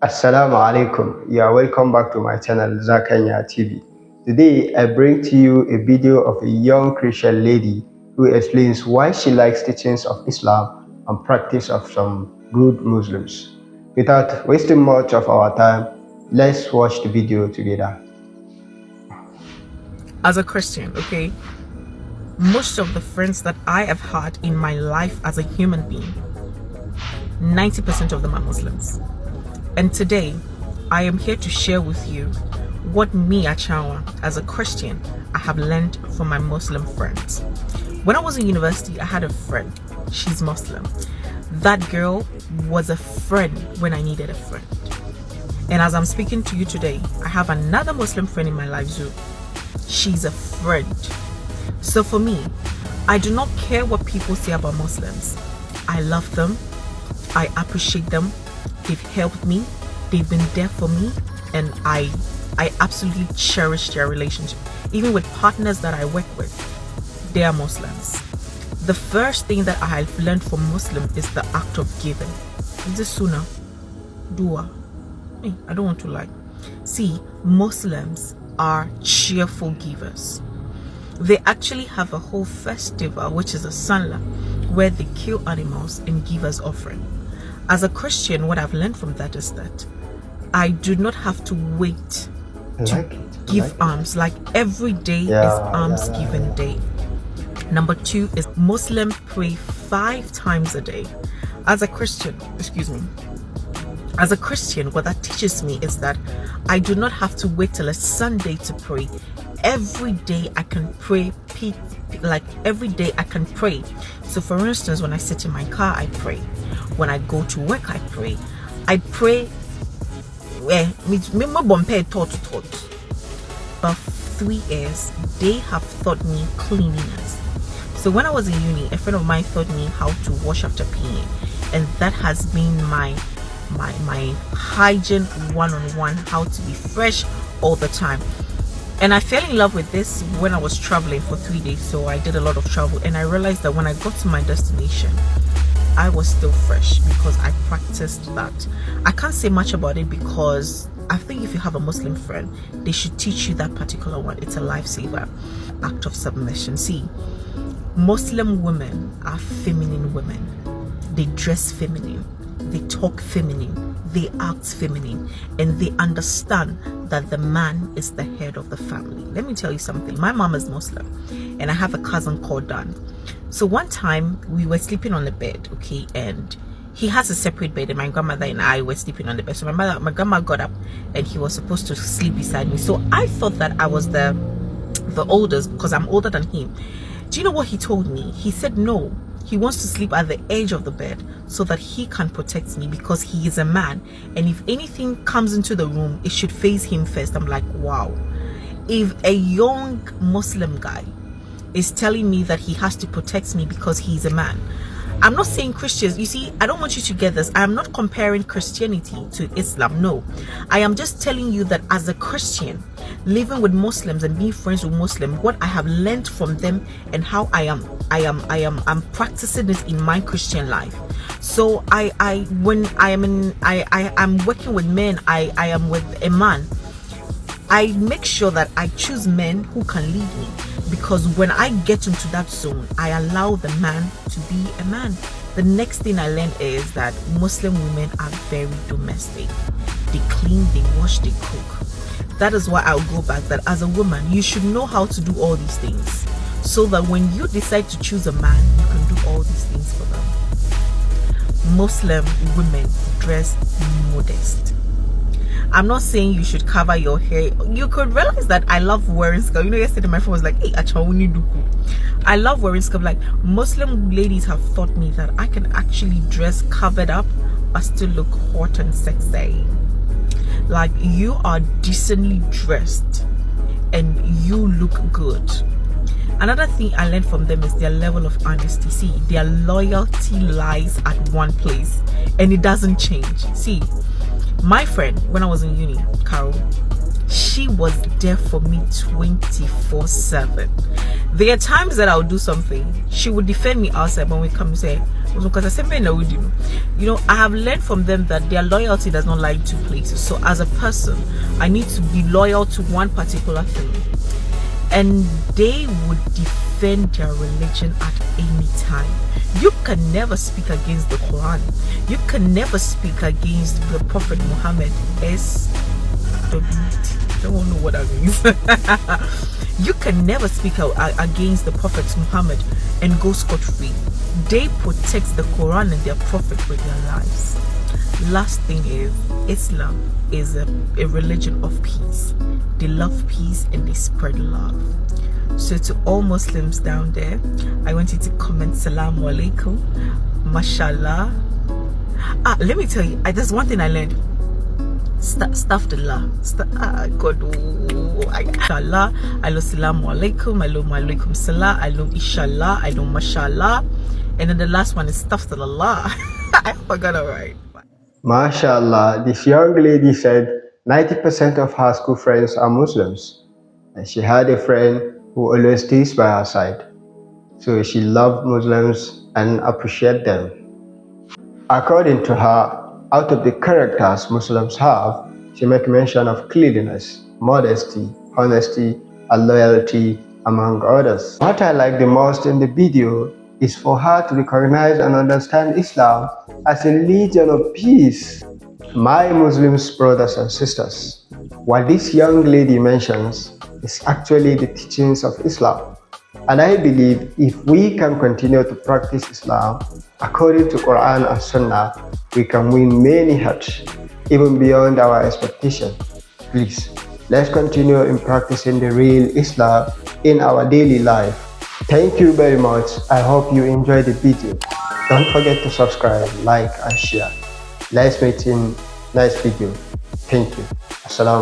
Assalamu alaikum. You are welcome back to my channel Zakanya TV. Today I bring to you a video of a young Christian lady who explains why she likes teachings of Islam and practice of some good Muslims. Without wasting much of our time, let's watch the video together. As a Christian, okay, most of the friends that I have had in my life as a human being, 90% of them are Muslims. And today, I am here to share with you what me, Achawa, as a Christian, I have learned from my Muslim friends. When I was in university, I had a friend. She's Muslim. That girl was a friend when I needed a friend. And as I'm speaking to you today, I have another Muslim friend in my life, Zoo. She's a friend. So for me, I do not care what people say about Muslims. I love them. I appreciate them. They've helped me. They've been there for me. And I absolutely cherish their relationship. Even with partners that I work with, they are Muslims. The first thing that I have learned from Muslim is the act of giving. Is this sunnah? Dua. I don't want to lie. See, Muslims are cheerful givers. They actually have a whole festival, which is a Salah, where they kill animals and give as offering. As a Christian, what I've learned from that is that I do not have to wait to give alms. Like every day is alms giving day. Number two is Muslim pray 5 times a day. As a Christian, as a Christian, what that teaches me is that I do not have to wait till a Sunday to pray. Every day I can pray, like every day I can pray. So for instance, when I sit in my car, I pray. When I go to work, I pray. I pray but 3 years, they have taught me cleanliness. So when I was in uni, a friend of mine taught me how to wash after peeing, and that has been my hygiene one-on-one, how to be fresh all the time. And I fell in love with this when I was traveling for 3 days. So I did a lot of travel, and I realized that when I got to my destination, I was still fresh because I practiced that. I can't say much about it because I think if you have a Muslim friend, they should teach you that particular one. It's a lifesaver. Act of submission. See, Muslim women are feminine women. They dress feminine, they talk feminine, they act feminine, and they understand that the man is the head of the family. Let me tell you something. My mom is Muslim, and I have a cousin called Dan. So one time we were sleeping on the bed, okay, and he has a separate bed, and my grandmother and I were sleeping on the bed. So my grandma got up, and he was supposed to sleep beside me. So I thought that I was the oldest because I'm older than him. Do you know what he told me? He said no, he wants to sleep at the edge of the bed so that he can protect me because he is a man, and if anything comes into the room, it should face him first. I'm like, wow. If a young Muslim guy is telling me that he has to protect me because he's a man, I'm not saying Christians, you see, I don't want you to get this. I am not comparing Christianity to Islam. No, I am just telling you that as a Christian, living with Muslims and being friends with Muslims, what I have learned from them and how I'm practicing this in my Christian life. So when I'm working with men, I am with a man, I make sure that I choose men who can lead me, because when I get into that zone, I allow the man to be a man. The next thing I learned is that Muslim women are very domestic. They clean, they wash, they cook. That is why I'll go back that as a woman, you should know how to do all these things, so that when you decide to choose a man, you can do all these things for them. Muslim women dress modest. I'm not saying you should cover your hair. You could realize that I love wearing skirt. You know, yesterday my friend was like, hey, Achawuni Duku. I love wearing skirt. Like, Muslim ladies have taught me that I can actually dress covered up but still look hot and sexy. Like, you are decently dressed and you look good. Another thing I learned from them is their level of honesty. See, their loyalty lies at one place and it doesn't change. See, my friend, when I was in uni, Carol, she was there for me 24/7. There are times that I'll do something, she would defend me outside, when we come and say, because I said, you know, I have learned from them that their loyalty does not lie in two places. So as a person, I need to be loyal to one particular thing, and they would defend their religion at any time. You can never speak against the Quran. You can never speak against the Prophet Muhammad. I don't know what that means. You can never speak against the Prophet Muhammad and go scot-free. They protect the Quran and their Prophet with their lives. Last thing is, Islam is a religion of peace. They love peace and they spread love. So to all Muslims down there, I want you to comment Salamu Alaikum, Mashallah. Let me tell you, there's one thing I learned. Astaghfirullah. God. Inshallah. I love Salamu Alaikum. I love Alaikum Salah. I love Inshallah. I love Mashallah. And then the last one is Astaghfirullah. I forgot alright. MashaAllah, this young lady said 90% of her school friends are Muslims. And she had a friend who always stays by her side. So she loved Muslims and appreciated them. According to her, out of the characters Muslims have, she makes mention of cleanliness, modesty, honesty, and loyalty, among others. What I like the most in the video is for her to recognize and understand Islam as a religion of peace. My Muslim brothers and sisters, what this young lady mentions is actually the teachings of Islam. And I believe if we can continue to practice Islam according to Quran and Sunnah, we can win many hearts, even beyond our expectation. Please, let's continue in practicing the real Islam in our daily life. Thank you very much. I hope you enjoyed the video. Don't forget to subscribe, like, and share. Let's meet in next video. Thank you. Assalamu